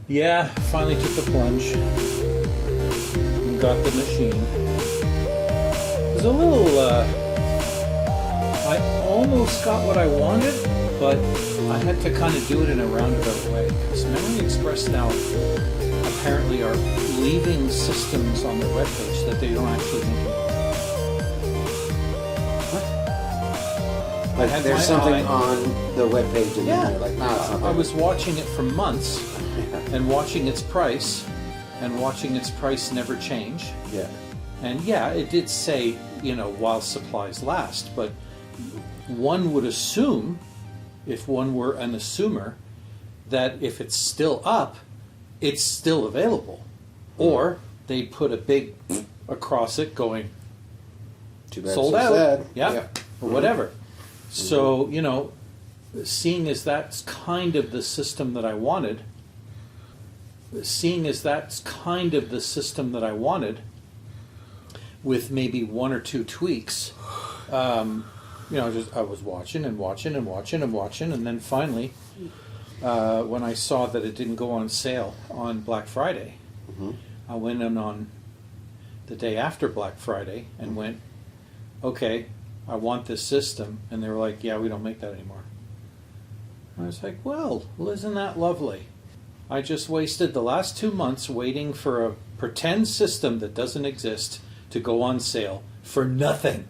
Yeah, finally took the plunge and got the machine. It was a little, I almost got what I wanted, but I had to kind of do it in a roundabout way. Because Memory Express now apparently are leaving systems on their webpage that they don't actually make anymore. Like there's something on the webpage and Yeah. then you're like, nah, it's not I there. was watching it for months and watching its price never change. Yeah. And yeah, it did say, while supplies last, but one would assume, if one were an assumer, that if it's still up, it's still available. Or they put a big across it going, Too bad. sold so out. sad. Yeah. Or whatever. So, seeing as that's kind of the system that I wanted, with maybe one or two tweaks, I was watching, and then finally, when I saw that it didn't go on sale on Black Friday, I went in on the day after Black Friday and went, okay, I want this system, and they were like, yeah, we don't make that anymore. I was like, well, isn't that lovely? I just wasted the last 2 months waiting for a pretend system that doesn't exist to go on sale for nothing.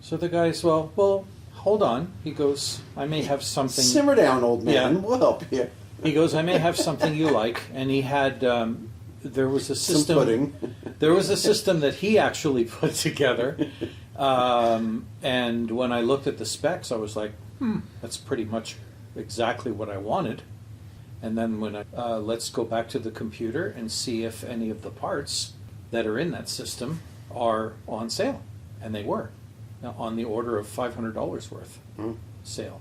So the guy's, well, hold on. He goes, I may have something. Simmer down, old man. Yeah. We'll help you. He goes, I may have something you like. And he had, there was a system. Some pudding. There was a system that he actually put together. And when I looked at the specs, I was like, that's pretty much exactly what I wanted. And then when let's go back to the computer and see if any of the parts that are in that system are on sale. And they were. Now, on the order of $500 worth sale.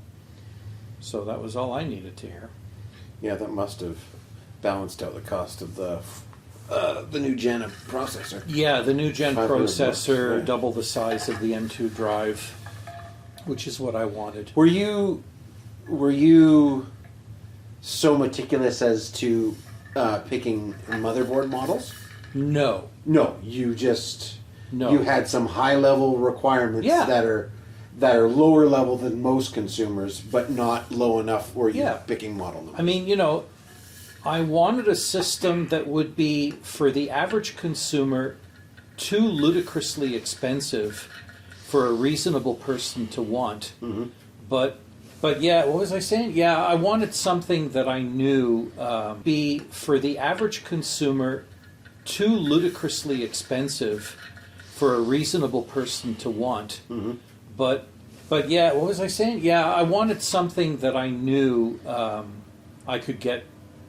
So that was all I needed to hear. Yeah, that must have balanced out the cost of the new gen of processor. Yeah, the new gen 500 bucks, processor, right. double the size of the M2 drive, which is what I wanted. Were you so meticulous as to picking motherboard models? No. No, you just No. you had some high level requirements Yeah. that are lower level than most consumers, but not low enough where you're Yeah. picking model numbers. I mean, I wanted a system that would be, for the average consumer, too ludicrously expensive for a reasonable person to want. But yeah, what was I saying? Yeah, I wanted something that I knew be, for the average consumer, too ludicrously expensive for a reasonable person to want. But yeah, what was I saying? Yeah, I wanted something that I knew I could get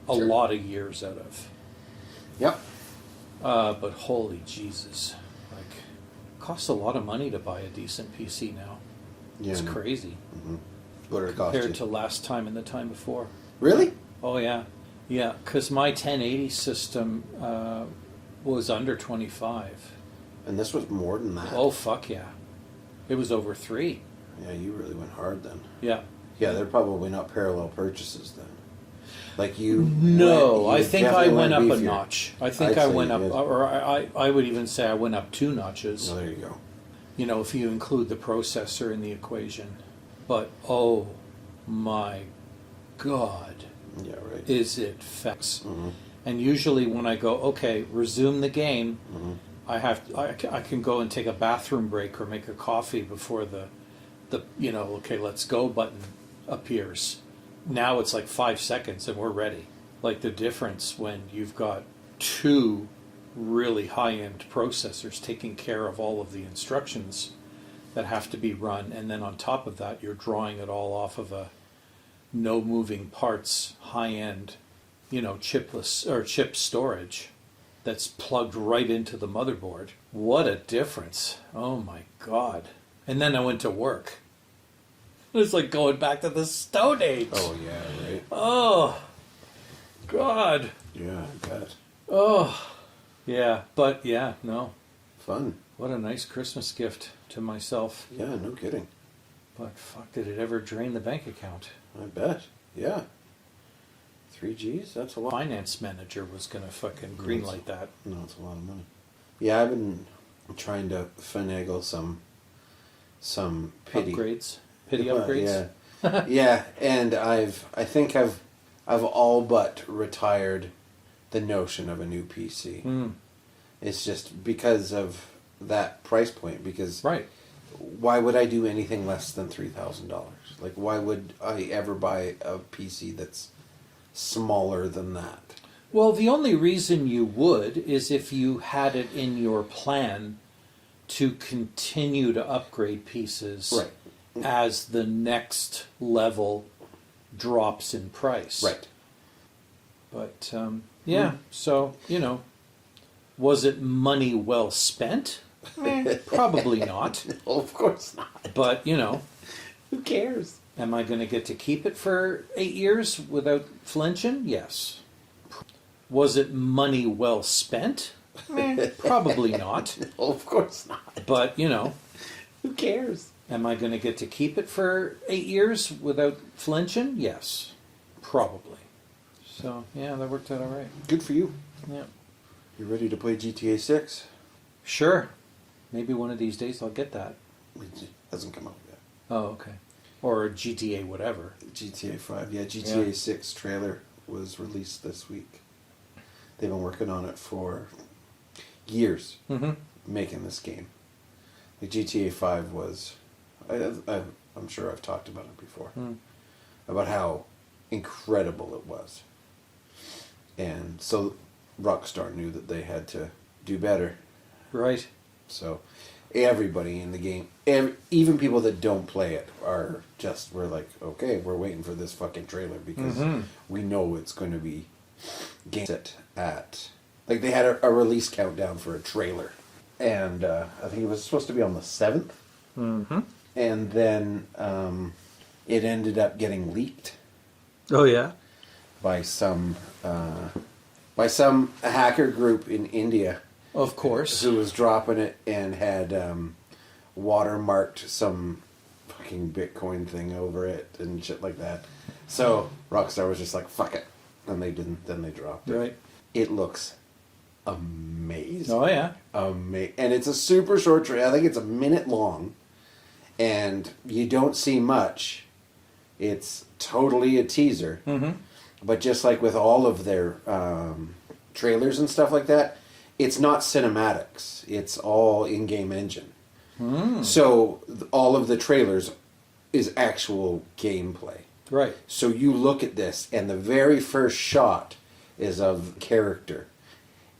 a lot of years out of. Yep. But holy Jesus, it costs a lot of money to buy a decent PC now. Yeah, It's no. crazy What did it cost compared you? to last time and the time before. Really? Oh yeah, yeah. Because my 1080 system was under 25. And this was more than that. Oh fuck yeah, it was over 3. Yeah, you really went hard then. Yeah. Yeah, they're probably not parallel purchases then. Like you. No, went- I you think I definitely went up a beefier. notch. I think I'd I say went you up, did. or I would even say I went up 2 notches. Oh, there you go. If you include the processor in the equation. But oh my God, Yeah, right. is it fast? And usually when I go, okay, resume the game, I can go and take a bathroom break or make a coffee before the okay, let's go button appears. Now it's like 5 seconds and we're ready. Like the difference when you've got 2 really high-end processors taking care of all of the instructions that have to be run, and then on top of that you're drawing it all off of a no moving parts high-end chipless or chip storage that's plugged right into the motherboard. What a difference. Oh my God. And then I went to work. It was like going back to the Stone Age. Oh, yeah, right. Oh, God. Yeah, I bet. Oh, yeah. But yeah, no. Fun. What a nice Christmas gift to myself. Yeah, no kidding. But fuck, did it ever drain the bank account? I bet. Yeah. 3 Gs? That's a lot. Finance manager was going to fucking greenlight that. No, it's a lot of money. Yeah, I've been trying to finagle some pity Upgrades. Pity Well, upgrades. Yeah, yeah, and I think I've all but retired the notion of a new PC. Mm, It's just because of that price point. Because right. why would I do anything less than $3,000? Like, why would I ever buy a PC that's smaller than that? Well, the only reason you would is if you had it in your plan to continue to upgrade pieces Right. as the next level drops in price. Right. But yeah, so was it money well spent? Probably not. Well, of course not. But Who cares? am I going to get to keep it for 8 years without flinching? Yes. Was it money well spent? Probably not. Well, of course not. But Who cares? am I going to get to keep it for 8 years without flinching? Yes. Probably. So yeah, that worked out all right. Good for you. Yeah. You ready to play GTA 6? Sure. Maybe one of these days I'll get that. It hasn't come out yet. Oh, okay. Or GTA whatever. GTA 5. Yeah, GTA Yeah. 6 trailer was released this week. They've been working on it for years, Mm-hmm. making this game. The GTA 5 was... I'm sure I've talked about it before. Mm. About how incredible it was. And so Rockstar knew that they had to do better. Right. So everybody in the game, even people that don't play it, we're like, okay, we're waiting for this fucking trailer because Mhm. we know it's going to be games at like they had a release countdown for a trailer, and I think it was supposed to be on the 7th, Mm-hmm. and then it ended up getting leaked Oh yeah. by some hacker group in India. Of course. Who was dropping it and had watermarked some fucking Bitcoin thing over it and shit like that. So Rockstar was just like, fuck it. And they didn't, then they dropped it. Right. It looks amazing. Oh yeah. And it's a super short trailer. I think it's a minute long. And you don't see much. It's totally a teaser. Mm-hmm. But just like with all of their trailers and stuff like that, it's not cinematics. It's all in-game engine. Mm. So all of the trailers is actual gameplay. Right. So you look at this, and the very first shot is of character,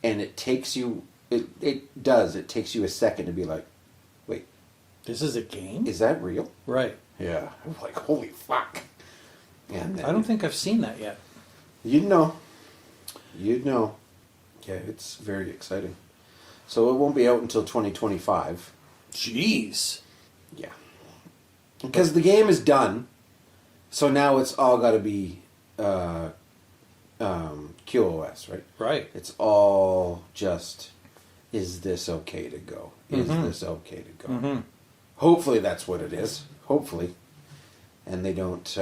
and it takes you. It takes you a second to be like, wait, This is a game? is that real? Right. Yeah. I'm like, holy fuck. And then I don't think I've seen that yet. You'd know. You'd know. Yeah, it's very exciting. So it won't be out until 2025. Jeez. Yeah. Because the game is done. So now it's all got to be QoS, right? Right. It's all just, is this okay to go? Is Mhm. this okay to go? Mm-hmm. Hopefully that's what it is. Hopefully. And they don't...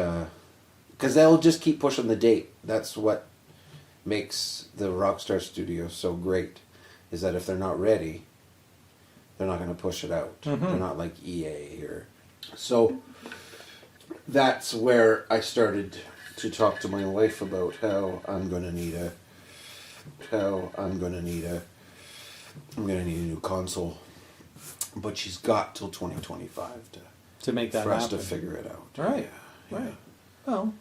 Because they'll just keep pushing the date. That's what makes the Rockstar Studio so great. Is that if they're not ready, they're not going to push it out. Mhm. They're not like EA or... So that's where I started to talk to my wife about how I'm going to need a new console. But she's got till 2025 To make that for us happen. to figure it out. Right. Yeah. Right. Well,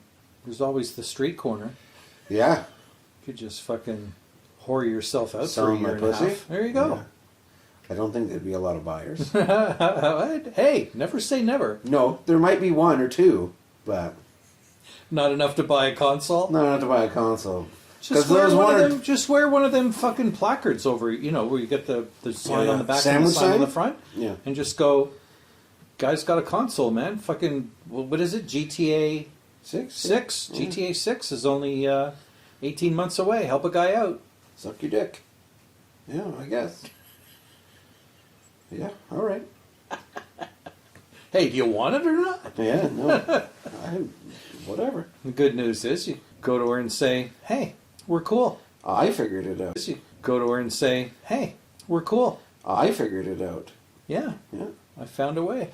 there's always the street corner. Yeah. You could just fucking whore yourself out for a Selling year my and a pussy. half. There you go. Yeah. I don't think there'd be a lot of buyers. Hey, never say never. No, there might be one or two, but Not enough to buy a console. not enough to buy a console. Just wear one of them fucking placards over, where you get the sign yeah. on the back and Sandwich the sign on sign? the front, Yeah. and just go, guy's got a console, man. Fucking, what is it? GTA 6? 6? Yeah. GTA 6 is only 18 months away. Help a guy out. Suck your dick. Yeah, I guess. Yeah, all right. Hey, do you want it or not? Yeah, no. Whatever. The good news is Go to her and say, hey, we're cool. I figured it out. Go to her and say, hey, we're cool. I figured it out. Yeah, Yeah. I found a way.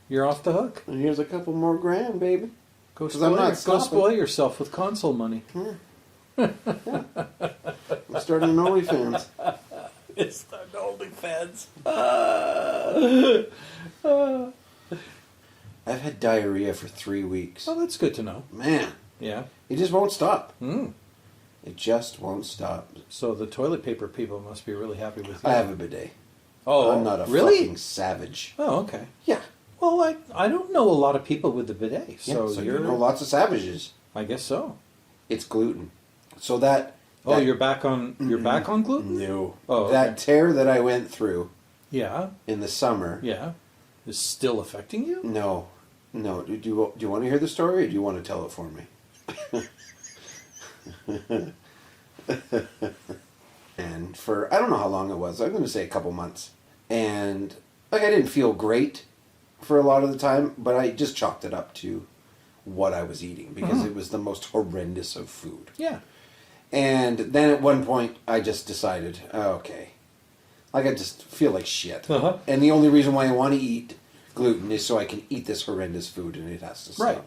You're off the hook. And here's a couple more grand, baby. Go 'Cause I'm not go stopping. spoil yourself with console money. I'm starting an OnlyFans. It's the OnlyFans. I've had diarrhea for 3 weeks. Oh, that's good to know. Man, Yeah. it just won't stop. Mm. It just won't stop. So the toilet paper people must be really happy with you. I have a bidet. Oh, I'm not a really? fucking savage. Oh, okay. Yeah. Well, I don't know a lot of people with the bidet, So, so you you're. know lots of savages. I guess so. It's gluten. So that. Oh, that- you're back on. You're back on gluten. No. Oh, okay. That tear that I went through Yeah, in the summer. yeah. Is still affecting you? No. No. Do you want to hear the story or do you want to tell it for me? And for, I don't know how long it was. I'm going to say a couple months. And like I didn't feel great for a lot of the time, but I just chalked it up to what I was eating because it was the most horrendous of food. Yeah. And then at one point, I just decided, okay, like I just feel like shit. Uh-huh. And the only reason why I want to eat gluten is so I can eat this horrendous food, and it has to stop. Right.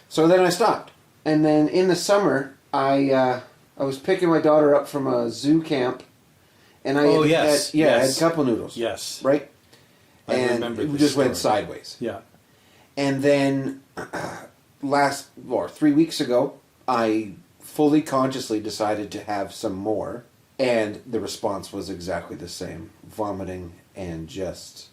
So then I stopped. And then in the summer, I was picking my daughter up from a zoo camp, and I Oh, had, yes, I yes. had cup noodles. Yes. Right. I And remember it this just went story. sideways. Yeah. And then 3 weeks ago, I fully consciously decided to have some more, and the response was exactly the same: vomiting and just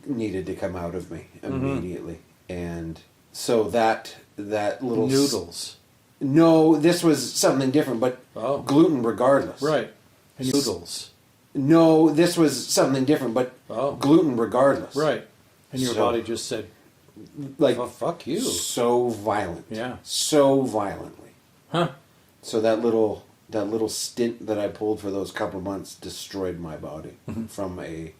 needed to come out of me immediately. And so that little Noodles. No, this was something different, but Oh. gluten regardless. Right. And noodles. No, this was something different, but Oh. gluten regardless. Right. And your So- body just said, Like well, fuck you. so violent. Yeah. So violently. Huh. So that little stint that I pulled for those couple months destroyed my body from a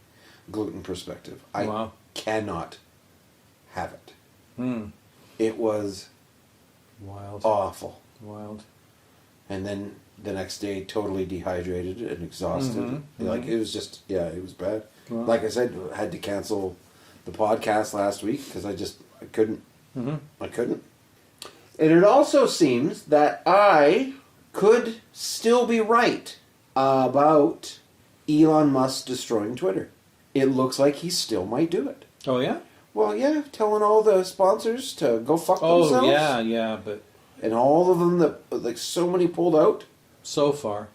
gluten perspective. I Wow. cannot have it. Hmm. It was Wild. awful. Wild. And then the next day, totally dehydrated and exhausted. Mhm, Like it was just, yeah, it was bad. Wow. Like I said, I had to cancel the podcast last week because I couldn't. Mm-hmm. I couldn't. And it also seems that I could still be right about Elon Musk destroying Twitter. It looks like he still might do it. Oh, yeah? Well, yeah, telling all the sponsors to go fuck Oh, themselves. yeah, but And all of them that, like, so many pulled out. so far.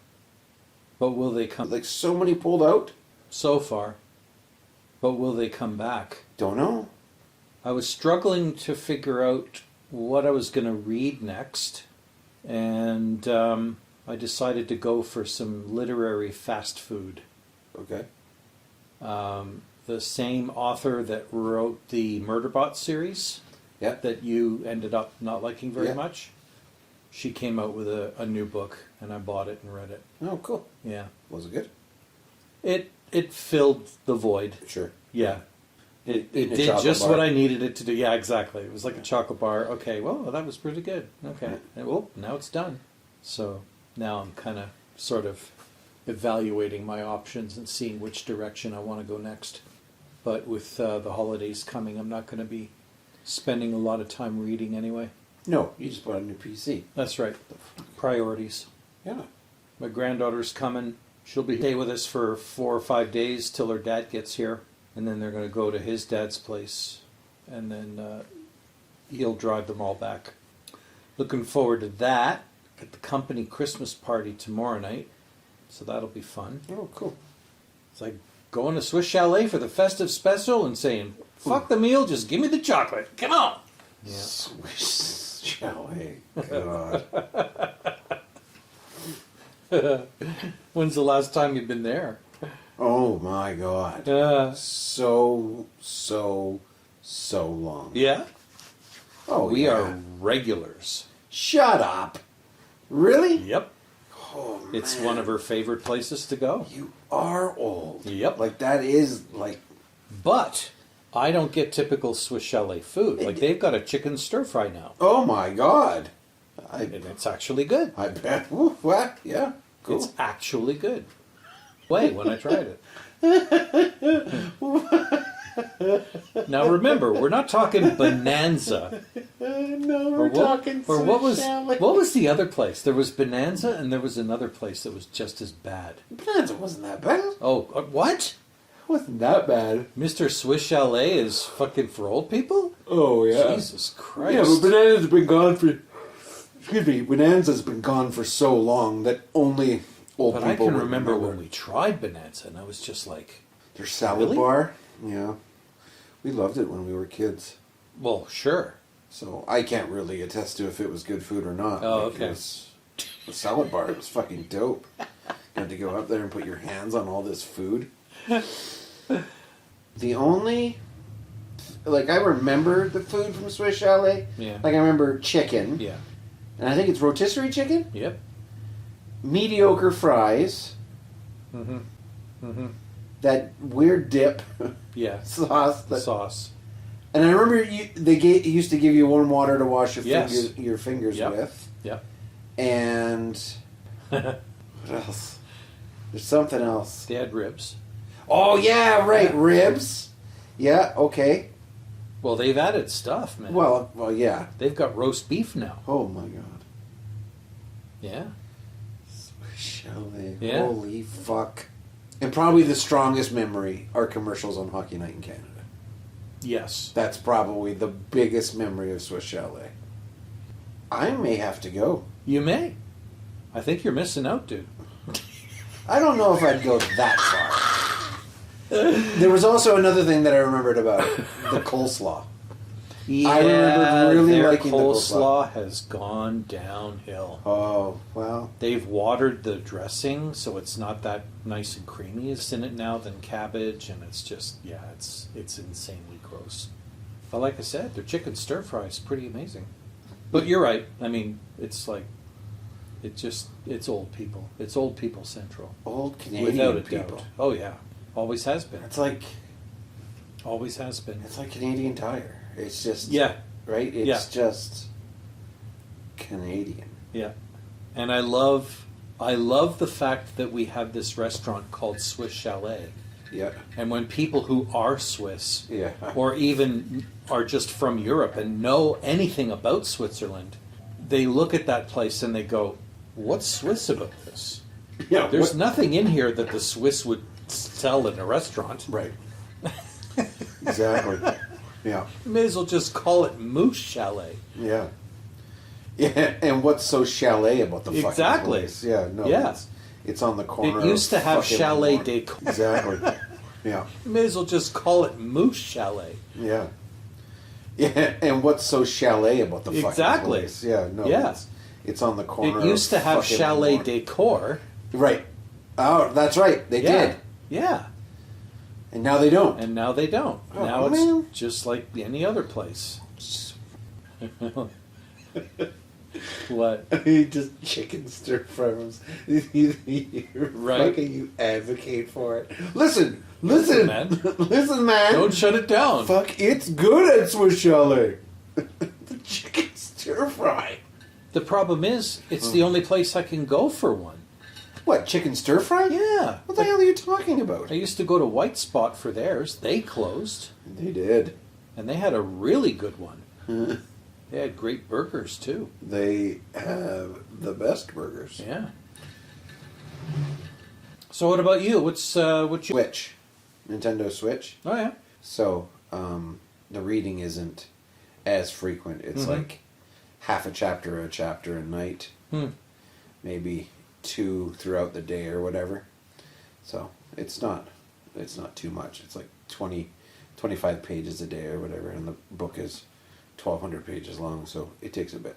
But will they come? Like, so many pulled out. So far. But will they come back? Don't know. I was struggling to figure out what I was going to read next, and I decided to go for some literary fast food. Okay. The same author that wrote the Murderbot series Yeah. that you ended up not liking very Yeah. much, she came out with a new book, and I bought it and read it. Oh, cool. Yeah. Was it good? It filled the void. Sure. Yeah. It Eating a did chocolate just bar. what I needed it to do. Yeah, exactly. It was like a chocolate bar. Okay, well, that was pretty good. Okay. Yeah. And, well, now it's done. So now I'm kind of sort of evaluating my options and seeing which direction I want to go next. But with the holidays coming, I'm not going to be spending a lot of time reading anyway. No, you just bought a new PC. That's right. Priorities. Yeah. My granddaughter's coming. She'll be stay with us for 4 or 5 days till her dad gets here. And then they're going to go to his dad's place. And then he'll drive them all back. Looking forward to that. At the company Christmas party tomorrow night. So that'll be fun. Oh, cool. It's like going to Swiss Chalet for the festive special and saying, fuck the meal, just give me the chocolate. Come on. Yeah. Swiss chalet. God. When's the last time you've been there? Oh my God. So long. Yeah? Oh, We yeah. are regulars. Shut up. Really? Yep. Oh, man. It's one of her favorite places to go. You are old. Yep. Like that is like. But I don't get typical Swiss Chalet food. Like they've got a chicken stir fry now. Oh my God. And it's actually good. I bet. Ooh, what? Yeah. Cool. It's actually good. When I tried it. Now remember, we're not talking Bonanza. No, we're talking. Or what was Chalet. what was the other place? There was Bonanza, and there was another place that was just as bad. Bonanza wasn't that bad. It Oh, what? wasn't that bad. Mr. Swiss Chalet is fucking for old people? Oh yeah. Jesus Christ. Yeah, but Bonanza's been gone for. Excuse me, Bonanza's been gone for so long that only old But people I can would remember when we tried Bonanza, and I was just like, Their salad Really? bar. Yeah, we loved it when we were kids. well, sure. So I can't really attest to if it was good food or not. Oh, Like, okay. It was the salad bar. It was fucking dope. You had to go up there and put your hands on all this food. The only, like, I remember the food from Swiss Chalet. Yeah. Like I remember chicken. Yeah. And I think it's rotisserie chicken. Yep. Mediocre fries. Mm-hmm. Mm-hmm. That weird dip Yeah. sauce. The That, sauce. and I remember used to give you warm water to wash your Yes. fingers Yep. with. Yep. And what else? There's something else. They had ribs. Oh yeah, right, Yeah. ribs. Yeah, okay. Well, they've added stuff, man. Well, yeah. They've got roast beef now. Oh my god. Yeah. Chalet. Yeah. Holy fuck. And probably the strongest memory are commercials on Hockey Night in Canada. Yes. That's probably the biggest memory of Swiss Chalet. I may have to go. You may. I think you're missing out, dude. I don't know if I'd go that far. There was also another thing that I remembered about it, the coleslaw. I remember really their liking the coleslaw. has gone downhill. Oh, well. They've watered the dressing, so it's not that nice and creamy as in it now than cabbage, and it's just it's insanely gross. But like I said, their chicken stir fry is pretty amazing. But you're right. I mean, it's like it's old people. It's old people central. Old Canadian Without a people. doubt. Oh yeah. Always has been. It's like Always has been. it's like Canadian Tire. It's just Yeah. right? It's Yeah. just Canadian. Yeah. And I love the fact that we have this restaurant called Swiss Chalet. Yeah. And when people who are Swiss Yeah. or even are just from Europe and know anything about Switzerland, they look at that place and they go, "What's Swiss about this?" Yeah. There's nothing in here that the Swiss would sell in a restaurant. Right. Exactly. Yeah. You may as well just call it Moose Chalet. Yeah. Yeah, and what's so chalet about the fucking Exactly. place? Yeah, no. Yeah. It's on the corner. It used to of have fucking chalet Warren. decor. Exactly. Yeah. You may as well just call it Moose Chalet. Yeah. Yeah, and what's so chalet about the fucking Exactly. place? Yeah, no. Yeah. It's on the corner. It used to of have fucking chalet Warren. decor. Right. Oh, that's right. They Yeah. did. Yeah. And now they don't. And now they don't. Oh, now it's man. just like any other place. What? He just chicken stir fry. You Right. fucking you advocate for it. Listen, man. listen, man. Don't shut it down. Fuck, it's good at Swiss Chalet. The chicken stir fry. The problem is, it's the only place I can go for one. What, chicken stir fry? Yeah. What the hell are you talking about? I used to go to White Spot for theirs. They closed. They did. And they had a really good one. They had great burgers, too. They have the best burgers. Yeah. So what about you? What you... Switch. Nintendo Switch. Oh, yeah. So, the reading isn't as frequent. It's Mhm. like half a chapter a night. Maybe 2 throughout the day or whatever. So, it's not too much. It's like 25 pages a day or whatever, and the book is 1,200 pages long, so it takes a bit.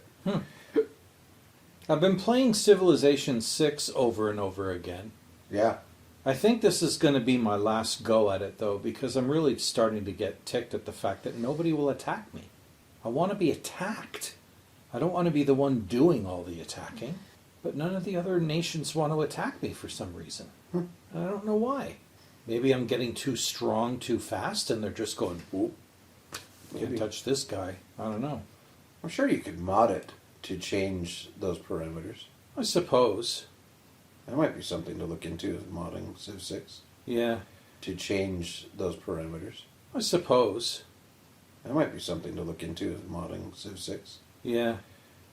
I've been playing Civilization 6 over and over again. Yeah. I think this is going to be my last go at it, though, because I'm really starting to get ticked at the fact that nobody will attack me. I want to be attacked. I don't want to be the one doing all the attacking. But none of the other nations want to attack me for some reason. And I don't know why. Maybe I'm getting too strong too fast and they're just going, whoop, can't Maybe. touch this guy. I don't know. I'm sure you could mod it to change those parameters. I suppose. That might be something to look into, modding Civ 6. Yeah, To change those parameters. I suppose. That might be something to look into, modding Civ 6. Yeah,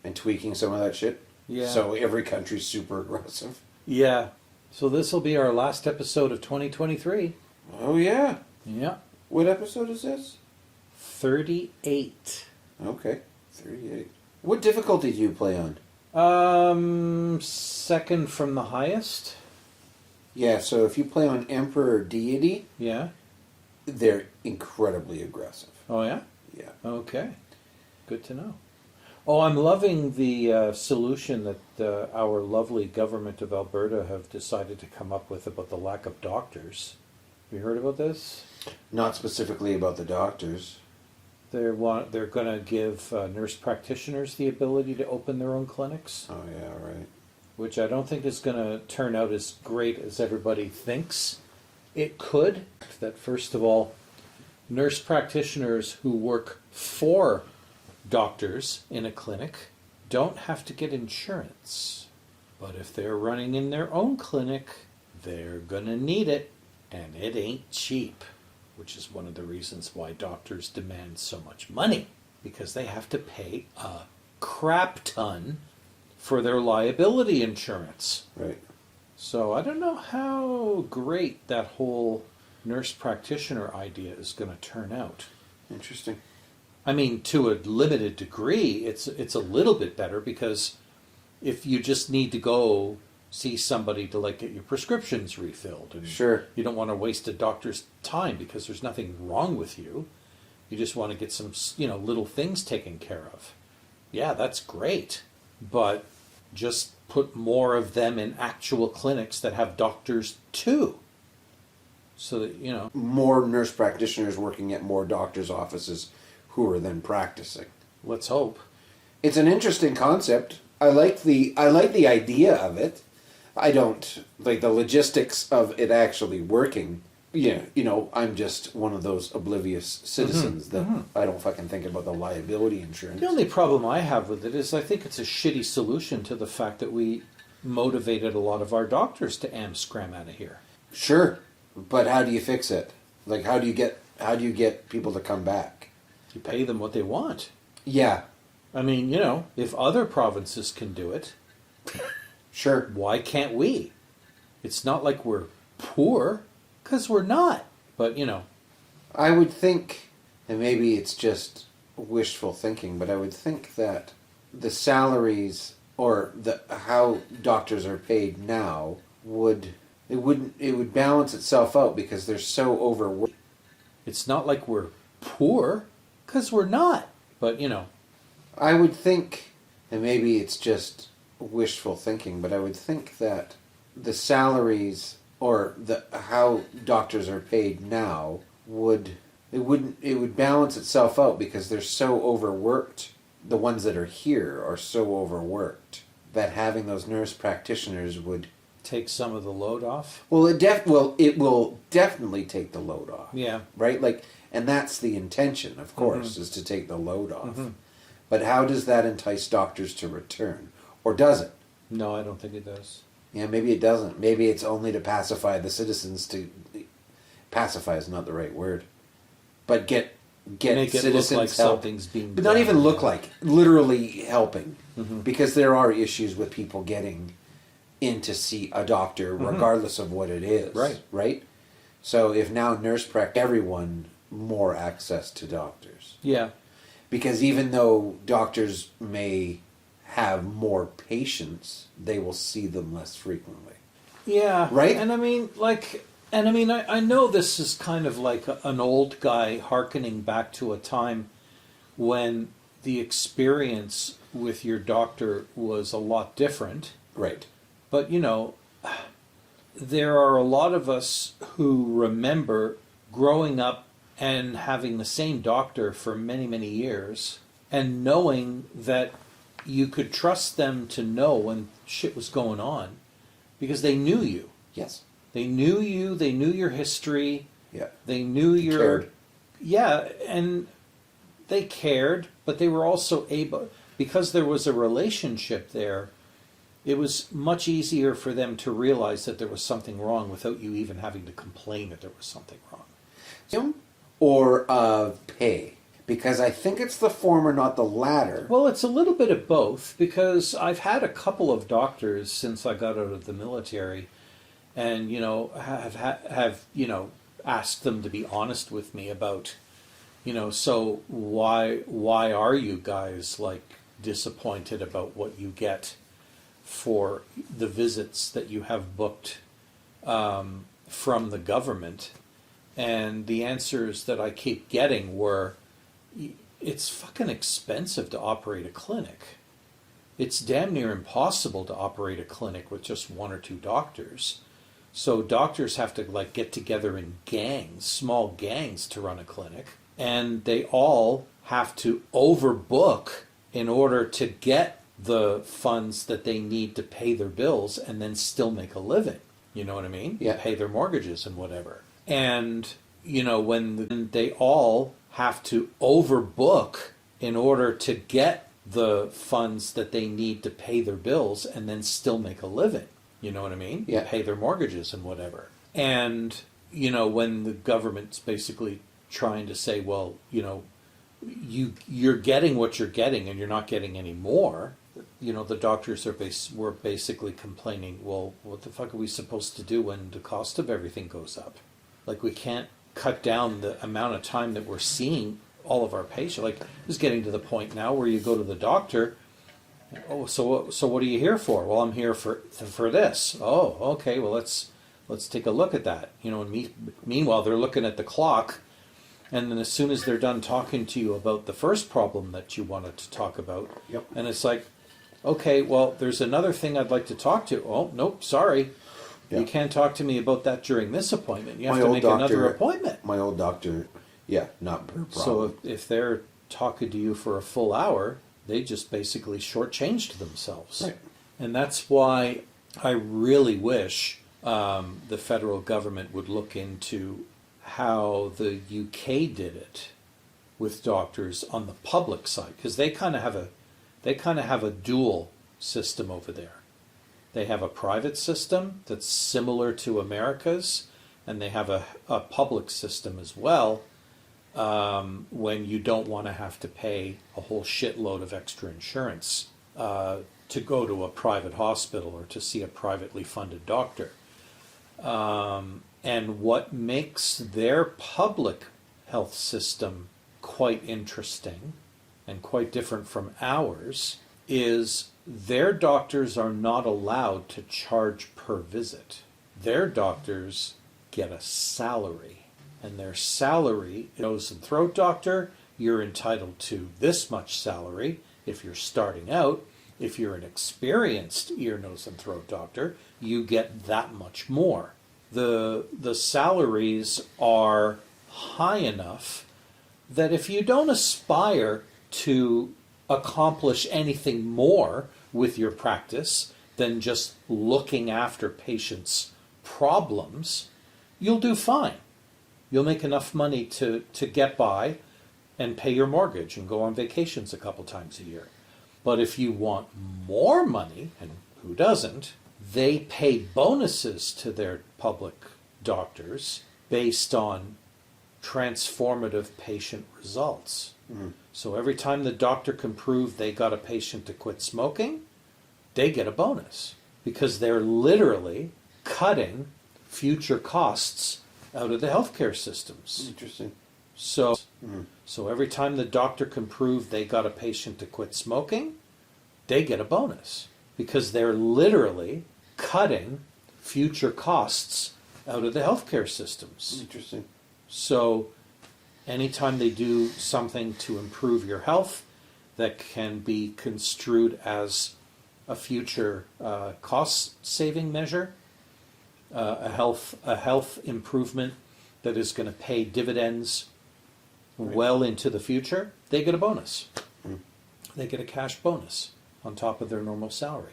And tweaking some of that shit. yeah. So every country's super aggressive. Yeah. So this will be our last episode of 2023. Oh, yeah. Yeah. What episode is this? 38. Okay, 38. What difficulty do you play on? Second from the highest. Yeah, so if you play on Emperor Deity, Yeah. they're incredibly aggressive. Oh, yeah? Yeah. Okay. Good to know. Oh, I'm loving the solution that our lovely government of Alberta have decided to come up with about the lack of doctors. Have you heard about this? Not specifically about the doctors. They're going to give nurse practitioners the ability to open their own clinics, Oh, yeah, right. which I don't think is going to turn out as great as everybody thinks it could. That first of all, nurse practitioners who work for doctors in a clinic don't have to get insurance. But if they're running in their own clinic, they're going to need it, and it ain't cheap, which is one of the reasons why doctors demand so much money, because they have to pay a crap ton for their liability insurance. Right. So I don't know how great that whole nurse practitioner idea is going to turn out. Interesting. I mean, to a limited degree, it's a little bit better, because if you just need to go see somebody to like get your prescriptions refilled, and Sure. you don't want to waste a doctor's time because there's nothing wrong with you, you just want to get some little things taken care of. Yeah, that's great, but just put more of them in actual clinics that have doctors too, so that More nurse practitioners working at more doctors' offices who are then practicing. let's hope. It's an interesting concept. I like the idea of it. I don't like the logistics of it actually working. Yeah, I'm just one of those oblivious citizens that I don't fucking think about the liability insurance. The only problem I have with it is I think it's a shitty solution to the fact that we motivated a lot of our doctors to scram out of here. Sure, but how do you fix it? Like, how do you get people to come back? You pay them what they want. Yeah, I mean, if other provinces can do it, sure. why can't we? It's not like we're poor, because we're not. But, I would think, and maybe it's just wishful thinking, but I would think that the salaries or how doctors are paid now would balance itself out because they're so overworked. it's not like we're poor, because we're not. But, I would think, and maybe it's just wishful thinking, but I would think that the salaries or how doctors are paid now would balance itself out because they're so overworked. The ones that are here are so overworked that having those nurse practitioners would take some of the load off. well, it will definitely take the load off. Yeah. Right? Like, and that's the intention, of course, is to take the load off. Mhm. But how does that entice doctors to return? Or does it? No, I don't think it does. Yeah, maybe it doesn't. Maybe it's only to pacify the citizens pacify is not the right word. But get Make it citizens look like help. something's being But not done. even look like, literally helping. Mhm. Because there are issues with people getting in to see a doctor regardless of what it is. Right. Right? So if now everyone more access to doctors. Yeah. Because even though doctors may have more patients, they will see them less frequently. Yeah. Right? And I mean, I know this is kind of like an old guy hearkening back to a time when the experience with your doctor was a lot different. Right. But, there are a lot of us who remember growing up and having the same doctor for many, many years and knowing that you could trust them to know when shit was going on because they knew you. Yes. They knew you, they knew your history, Yeah. they knew They your... cared. Yeah, and they cared, but they were also able... because there was a relationship there, it was much easier for them to realize that there was something wrong without you even having to complain that there was something wrong. Or of pay? Because I think it's the former, not the latter. Well, it's a little bit of both, because I've had a couple of doctors since I got out of the military, and have asked them to be honest with me about, so why are you guys like disappointed about what you get for the visits that you have booked from the government? And the answers that I keep getting were, it's fucking expensive to operate a clinic. It's damn near impossible to operate a clinic with just one or two doctors. So doctors have to like get together in gangs, small gangs, to run a clinic, and they all have to overbook in order to get the funds that they need to pay their bills and then still make a living. You know what I mean? Yeah. Pay their mortgages and whatever. And when they all have to overbook in order to get the funds that they need to pay their bills and then still make a living. You know what I mean? Yeah. Pay their mortgages and whatever. And, when the government's basically trying to say, well, you're getting what you're getting and you're not getting any more, the doctors were basically complaining, well, what the fuck are we supposed to do when the cost of everything goes up? Like, we can't cut down the amount of time that we're seeing all of our patients. Like, it's getting to the point now where you go to the doctor. Oh, so what are you here for? Well, I'm here for this. Oh, okay. Well, let's take a look at that. And meanwhile, they're looking at the clock, and then as soon as they're done talking to you about the first problem that you wanted to talk about, Yep. and it's like, okay, well, there's another thing I'd like to talk to. Oh, nope, sorry. Yeah. You can't talk to me about that during this appointment. You have My to old make doctor- another appointment. My old doctor, not her problem. So if they're talking to you for a full hour, they just basically shortchanged themselves. Right. And that's why I really wish the federal government would look into how the UK did it with doctors on the public side, because they kind of have a dual system over there. They have a private system that's similar to America's, and they have a public system as well, when you don't want to have to pay a whole shitload of extra insurance to go to a private hospital or to see a privately funded doctor. And what makes their public health system quite interesting and quite different from ours is their doctors are not allowed to charge per visit. Their doctors get a salary. And their salary, nose and throat doctor, you're entitled to this much salary if you're starting out. If you're an experienced ear, nose, and throat doctor, you get that much more. The salaries are high enough that if you don't aspire to accomplish anything more with your practice than just looking after patients' problems, you'll do fine. You'll make enough money to get by and pay your mortgage and go on vacations a couple times a year. But if you want more money, and who doesn't, they pay bonuses to their public doctors based on transformative patient results. So every time the doctor can prove they got a patient to quit smoking, they get a bonus because they're literally cutting future costs out of the healthcare systems. Interesting. So every time the doctor can prove they got a patient to quit smoking, they get a bonus because they're literally cutting future costs out of the healthcare systems. Interesting. So anytime they do something to improve your health that can be construed as a future cost-saving measure, a health improvement that is going to pay dividends well into the future, they get a bonus. They get a cash bonus on top of their normal salary.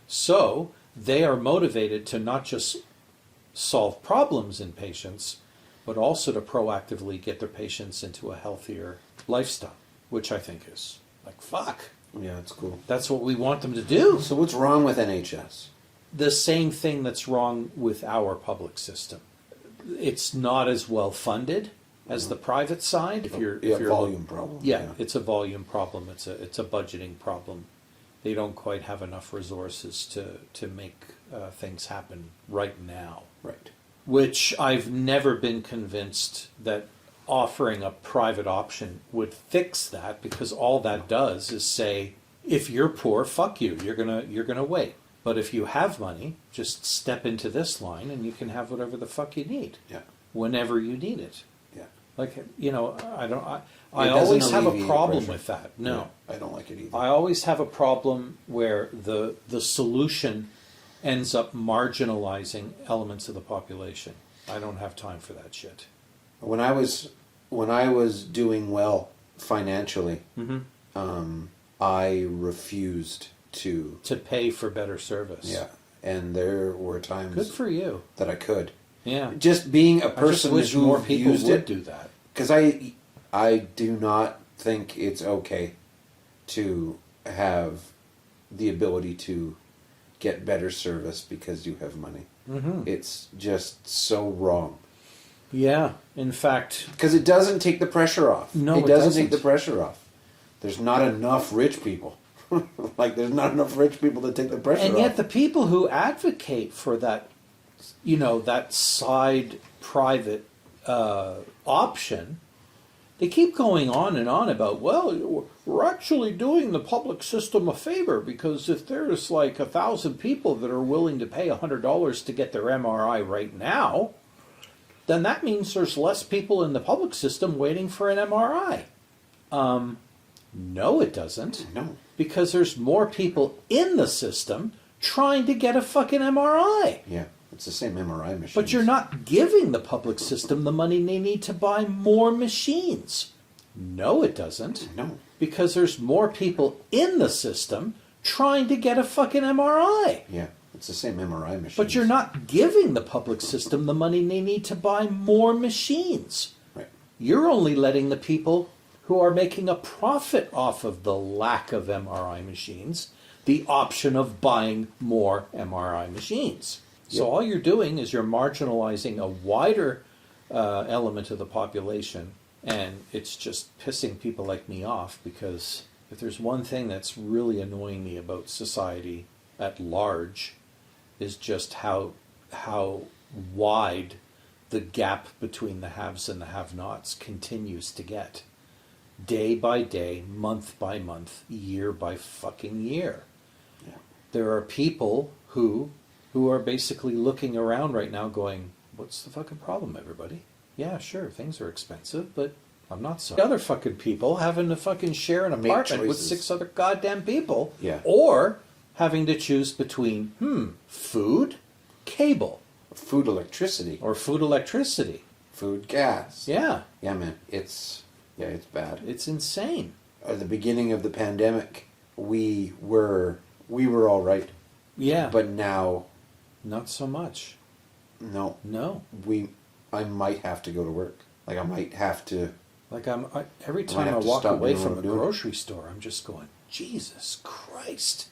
So they are motivated to not just solve problems in patients, but also to proactively get their patients into a healthier lifestyle, which I think is like, fuck. Yeah, it's cool. That's what we want them to do. So what's wrong with NHS? The same thing that's wrong with our public system. It's not as well funded as the private side. If you're volume problem. Yeah, it's a volume problem. It's a budgeting problem. They don't quite have enough resources to make things happen right now. Right. Which I've never been convinced that offering a private option would fix that, because all that does is say, if you're poor, fuck you. You're gonna wait. But if you have money, just step into this line and you can have whatever the fuck you need. Yeah. Whenever you need it. Yeah. Like, I It always doesn't have a alleviate problem pressure. with that. No. Yeah, I don't like it either. I always have a problem where the solution ends up marginalizing elements of the population. I don't have time for that shit. When I was doing well financially, I refused to. To pay for better service. Yeah, and there were times Good for you. that I could. Yeah. Just being a I just person wish who more people used would it, do that. because I do not think it's okay to have the ability to get better service because you have money. Mm-hmm. It's just so wrong. Yeah. In fact, Because it doesn't take the pressure off. No, it it doesn't doesn't. take the pressure off. There's not enough rich people. Like, there's not enough rich people to take the pressure and off. yet the people who advocate for that, that side private option, they keep going on and on about, well, we're actually doing the public system a favor, because if there's like 1,000 people that are willing to pay $100 to get their MRI right now, then that means there's less people in the public system waiting for an MRI. No, it doesn't. No. Because there's more people in the system trying to get a fucking MRI. Yeah, it's the same MRI machine. But you're not giving the public system the money they need to buy more machines. No, it doesn't. No. Because there's more people in the system trying to get a fucking MRI. Yeah, it's the same MRI machine. But you're not giving the public system the money they need to buy more machines. Right. You're only letting the people who are making a profit off of the lack of MRI machines the option of buying more MRI machines. So Yep. all you're doing is you're marginalizing a wider element of the population, and it's just pissing people like me off, because if there's one thing that's really annoying me about society at large, is just how wide the gap between the haves and the have-nots continues to get. Day by day, month by month, year by fucking year. Yeah. There are people who are basically looking around right now going, what's the fucking problem, everybody? Yeah, sure, things are expensive, but I'm not sorry. Other fucking people having to fucking share an Make apartment with choices. 6 other goddamn people. Yeah. Or having to choose between, food, cable, Food, electricity. or food, electricity. Food, gas. Yeah, Yeah, man. It's bad. it's insane. At the beginning of the pandemic, we were all right. Yeah, But now, not so much. no. No. I might have to go to work. Like, I might have to. Like every might time I have to walk stop away doing from what a I'm doing. grocery store, I'm just going, Jesus Christ.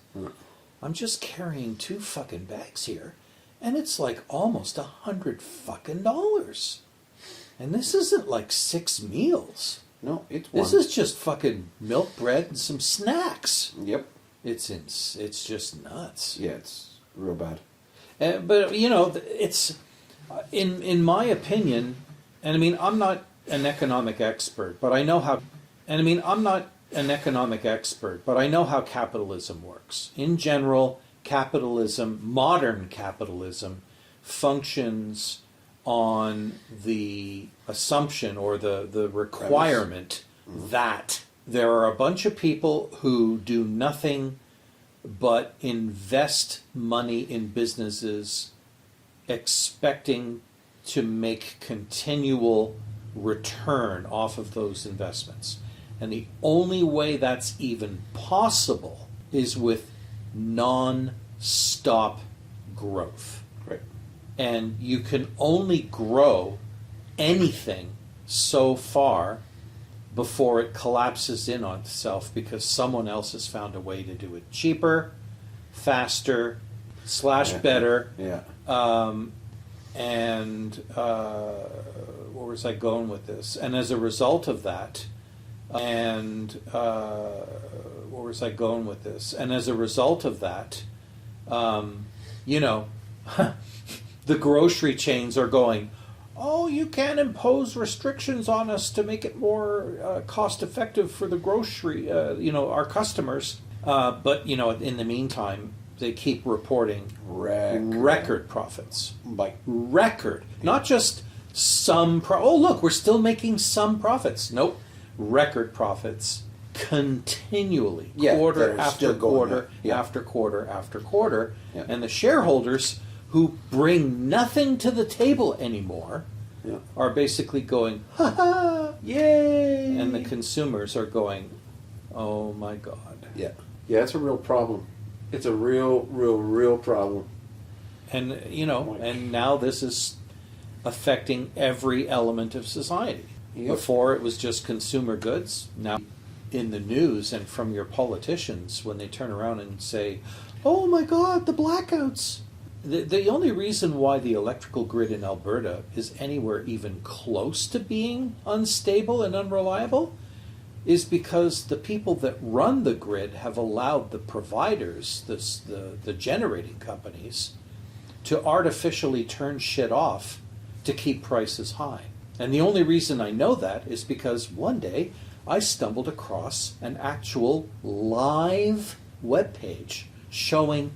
I'm just carrying 2 fucking bags here, and it's like almost $100 fucking dollars. And this isn't like 6 meals. No, it's one. This is just fucking milk, bread, and some snacks. Yep. It's just nuts. Yeah, it's real bad. But it's in my opinion, and I mean I'm not an economic expert, but I know how. And I mean I'm not an economic expert, but I know how capitalism works. In general, modern capitalism, functions on the assumption or the requirement that there are a bunch of people who do nothing but invest money in businesses expecting to make continual return off of those investments. And the only way that's even possible is with non-stop growth. Right. And you can only grow anything so far before it collapses in on itself because someone else has found a way to do it cheaper, faster, / better. Yeah. And where was I going with this? And as a result of that, where was I going with this? And as a result of that, you know, the grocery chains are going, oh, you can't impose restrictions on us to make it more cost effective for the grocery, our customers. But, in the meantime, they keep reporting record profits. Like Record. Not just some, oh, look, we're still making some profits. Nope. Record profits continually, quarter they're after still going quarter up. Yeah. after quarter after quarter. Yeah. And the shareholders who bring nothing to the table anymore are basically going, ha ha, yay! and the consumers are going, oh my God. Yeah. Yeah, it's a real problem. It's a real problem. And, and now this is affecting every element of society. Yep. Before it was just consumer goods. Now in the news and from your politicians when they turn around and say, oh my God, the blackouts. The only reason why the electrical grid in Alberta is anywhere even close to being unstable and unreliable is because the people that run the grid have allowed the providers, the generating companies, to artificially turn shit off to keep prices high. And the only reason I know that is because one day I stumbled across an actual live webpage showing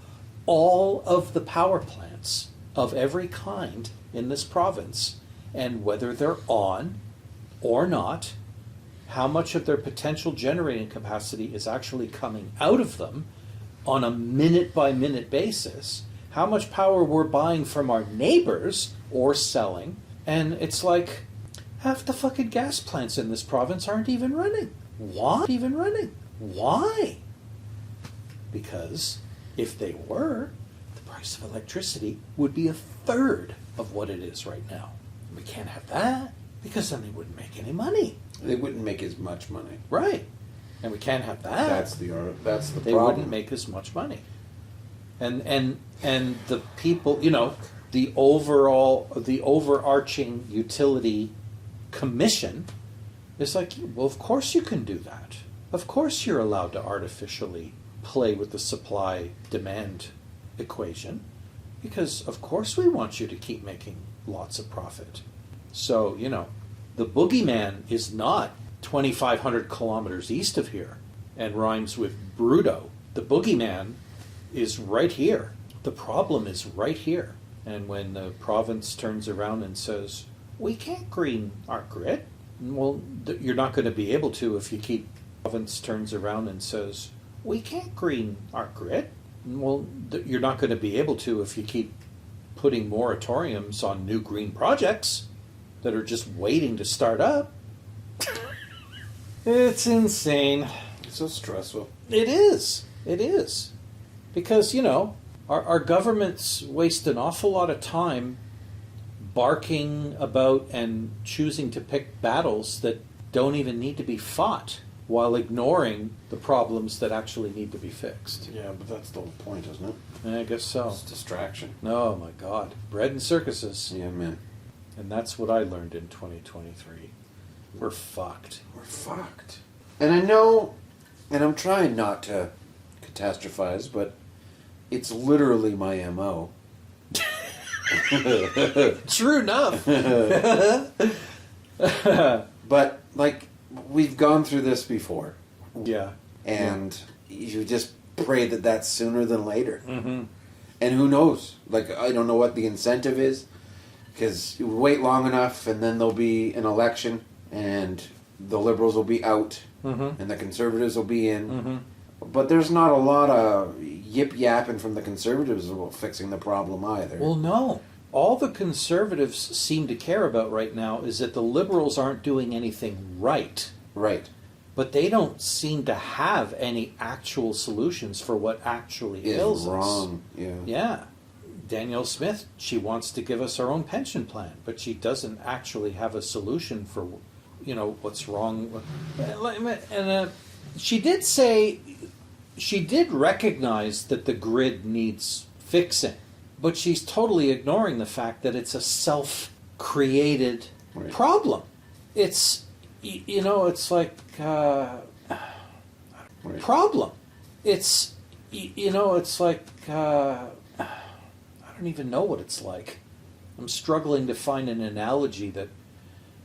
all of the power plants of every kind in this province and whether they're on or not, how much of their potential generating capacity is actually coming out of them on a minute-by-minute basis, how much power we're buying from our neighbors or selling, and it's like half the fucking gas plants in this province aren't even running. Why? Why? Because if they were, the price of electricity would be a third of what it is right now. We can't have that because then they wouldn't make any money. They wouldn't make as much money. Right. And we can't have that. That's the They problem. wouldn't make as much money. And the people, the overarching utility commission is like, well, of course you can do that. Of course you're allowed to artificially play with the supply-demand equation because, of course, we want you to keep making lots of profit. So, the boogeyman is not 2,500 kilometers east of here and rhymes with Bruto. The boogeyman is right here. The problem is right here. And when the province turns around and says, we can't green our grid, well, you're not going to be able to if you keep. The province turns around and says, we can't green our grid, well, you're not going to be able to if you keep putting moratoriums on new green projects that are just waiting to start up. It's insane. It's so stressful. It is. Because, our governments waste an awful lot of time barking about and choosing to pick battles that don't even need to be fought while ignoring the problems that actually need to be fixed. Yeah, but that's the whole point, isn't it? I guess so. It's distraction. Oh my God. Bread and circuses. Yeah, man. And that's what I learned in 2023. We're fucked. We're fucked. And I know, and I'm trying not to catastrophize, but it's literally my MO. True enough. But, we've gone through this before. Yeah. And you just pray that that's sooner than later. Mm-hmm. And who knows? I don't know what the incentive is. Because you wait long enough, and then there'll be an election, and the Liberals will be out, Mm-hmm. and the Conservatives will be in. Mm-hmm. But there's not a lot of yip-yapping from the Conservatives about fixing the problem either. Well, no. All the Conservatives seem to care about right now is that the Liberals aren't doing anything right. Right. But they don't seem to have any actual solutions for what actually ails Is wrong. Yeah. Yeah. Danielle Smith, she wants to give us our own pension plan, but she doesn't actually have a solution for what's wrong with, and she did say, she did recognize that the grid needs fixing, but she's totally ignoring the fact that it's a self-created Right. problem. It's, it's like, Right. problem. It's, it's like, I don't even know what it's like. I'm struggling to find an analogy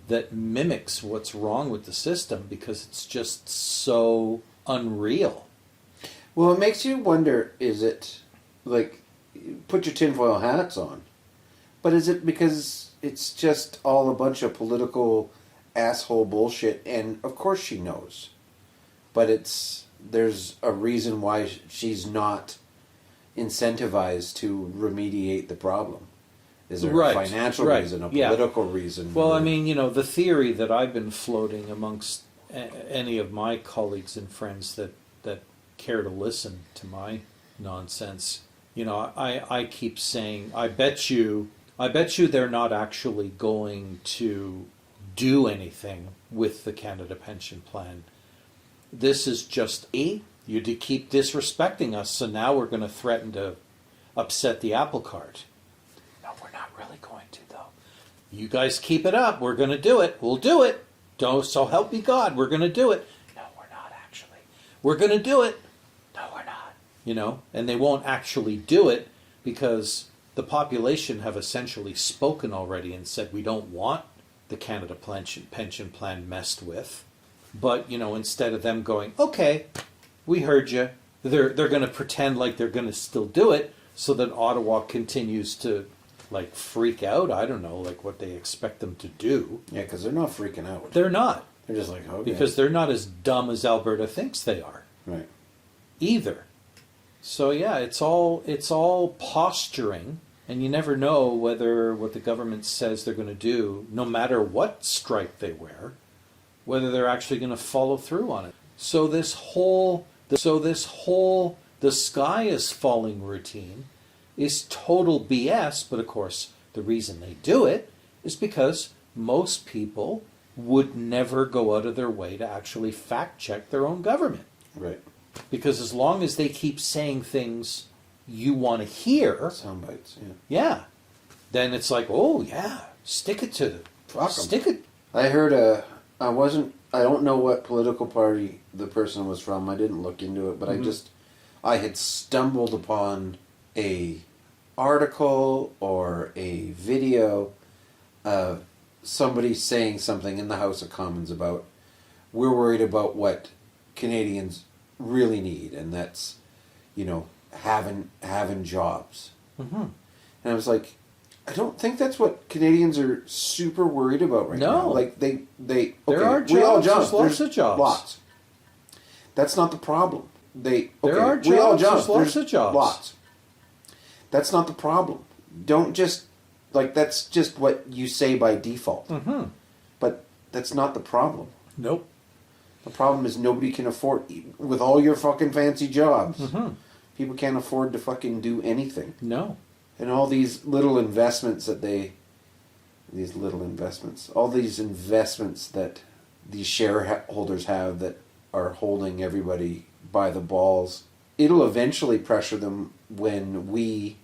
that mimics what's wrong with the system, because it's just so unreal. Well, it makes you wonder, is it, like, put your tinfoil hats on, but is it because it's just all a bunch of political asshole bullshit, and of course she knows, but there's a reason why she's not incentivized to remediate the problem. Is there Right, a financial right, reason, a yeah. political reason? Well, I or- mean, the theory that I've been floating amongst any of my colleagues and friends that care to listen to my nonsense, I keep saying, I bet you they're not actually going to do anything with the Canada Pension Plan. This is just you keep disrespecting us, so now we're going to threaten to upset the apple cart. No, we're not really going to, though. You guys keep it up. We're going to do it. We'll do it. Don't, so help me God, we're going to do it. No, we're not actually. We're going to do it. No, we're not. And they won't actually do it because the population have essentially spoken already and said we don't want the Canada Pension Plan messed with. But, instead of them going, okay, we heard you, they're going to pretend like they're going to still do it, so that Ottawa continues to, like, freak out. I don't know, like, what they expect them to do. Yeah, because they're not freaking out. They're not, They're just like, okay. because they're not as dumb as Alberta thinks they are, Right. either. So, yeah, it's all posturing, and you never know whether what the government says they're going to do, no matter what stripe they wear, whether they're actually going to follow through on it. So this whole the sky is falling routine is total BS, but of course the reason they do it is because most people would never go out of their way to actually fact check their own government. Right. Because as long as they keep saying things you want to hear, Sound bites, yeah. yeah, then it's like, oh yeah, stick it to them. Fuck 'em. Stick it. I heard I don't know what political party the person was from. I didn't look into it, but I had stumbled upon a article or a video of somebody saying something in the House of Commons about, we're worried about what Canadians really need, and that's, having jobs. Mm-hmm. And I was like, I don't think that's what Canadians are super worried about right now. No. Like they There okay, are we all jobs. There's lots There's of jobs. Lots. That's not the problem. There are We all jobs. There's lots There's of jobs. Lots. That's not the problem. Don't just that's just what you say by default. Mm-hmm. But that's not the problem. Nope. The problem is nobody can afford, with all your fucking fancy jobs. Mm-hmm. People can't afford to fucking do anything. No. And all these little investments all these investments that these shareholders have that are holding everybody by the balls, it'll eventually pressure them when we,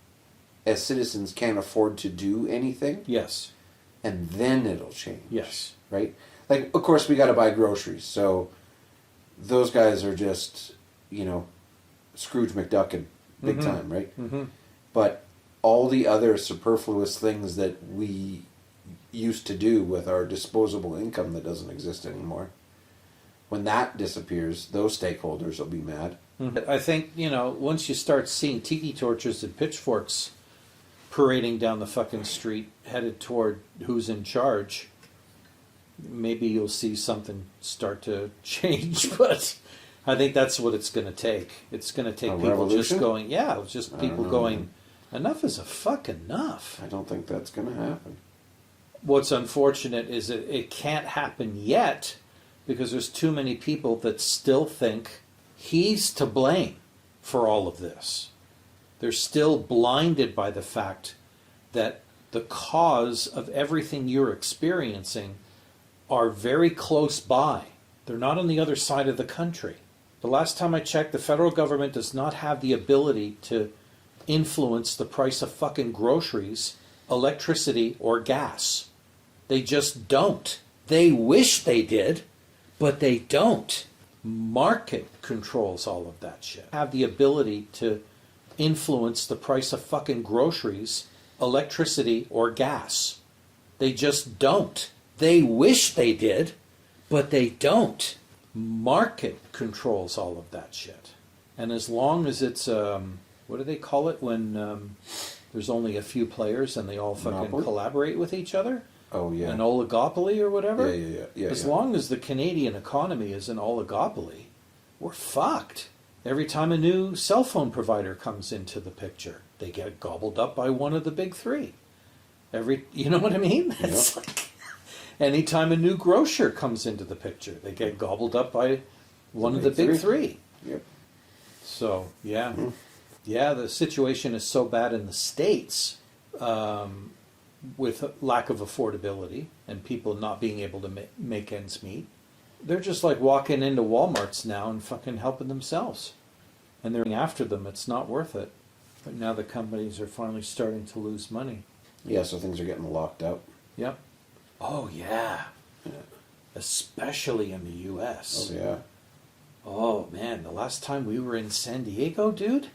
as citizens, can't afford to do anything, Yes. and then it'll change. Yes. Right? Like, of course, we got to buy groceries, so those guys are just, Scrooge McDuckin, big Mhm. time, right? Mm-hmm. But all the other superfluous things that we used to do with our disposable income that doesn't exist anymore, when that disappears, those stakeholders will be mad. I think, once you start seeing tiki torches and pitchforks parading down the fucking street headed toward who's in charge, maybe you'll see something start to change. But I think that's what it's going to take. It's going to take A people revolution? just going, yeah, it's just I people don't know, going, enough is a fuck enough. I don't think that's going to happen. What's unfortunate is that it can't happen yet because there's too many people that still think he's to blame for all of this. They're still blinded by the fact that the cause of everything you're experiencing are very close by. They're not on the other side of the country. The last time I checked, the federal government does not have the ability to influence the price of fucking groceries, electricity, or gas. They just don't. They wish they did, but they don't. Market controls all of that shit. Have the ability to influence the price of fucking groceries, electricity, or gas. They just don't. They wish they did, but they don't. Market controls all of that shit. And as long as it's, what do they call it when there's only a few players and they all fucking Monopoly? collaborate with each other? Oh yeah. An oligopoly or whatever? Yeah. As long as the Canadian economy is an oligopoly, we're fucked. Every time a new cell phone provider comes into the picture, they get gobbled up by one of the big three. You know what I mean? It's like, anytime a new grocer comes into the picture, they get gobbled up by one of the big three. Yep. So, yeah. Yeah, the situation is so bad in the States with lack of affordability and people not being able to make ends meet. They're just like walking into Walmarts now and fucking helping themselves. And they're after them. It's not worth it. But now the companies are finally starting to lose money. Yeah, so things are getting locked up. Yep. Oh, yeah. Especially in the U.S. Oh yeah. Oh, man. The last time we were in San Diego, dude,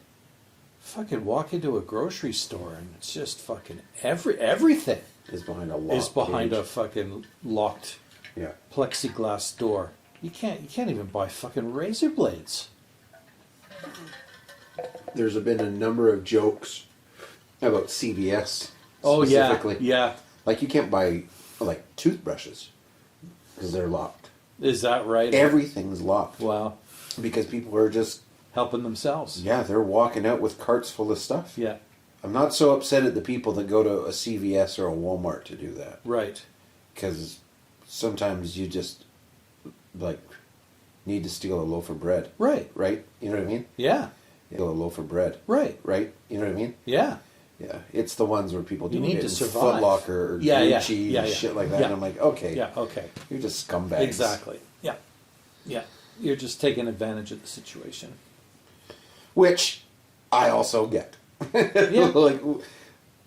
fucking walk into a grocery store and it's just fucking everything Is behind a lock. is behind cage. a fucking locked Yeah. plexiglass door. You can't even buy fucking razor blades. There's been a number of jokes about CVS. Oh yeah, specifically. yeah. Like you can't buy like toothbrushes because they're locked. Is that right? Everything's locked Wow, because people are just helping themselves. they're walking out with carts full of stuff. Yeah, I'm not so upset at the people that go to a CVS or a Walmart to do that right. because sometimes you just like need to steal a loaf of bread, Right. right? You know what I mean? Yeah, Steal a loaf of bread, right. right? You know what I mean? Yeah, Yeah, it's the ones where people do You need it to in survive. Foot Locker or Yeah, yeah, Gucci yeah, and yeah. shit like that, Yeah. and I'm like, okay, yeah. Okay. you're just scumbags. Exactly. Yeah, yeah. You're just taking advantage of the situation. Which I also get. Yeah. Like,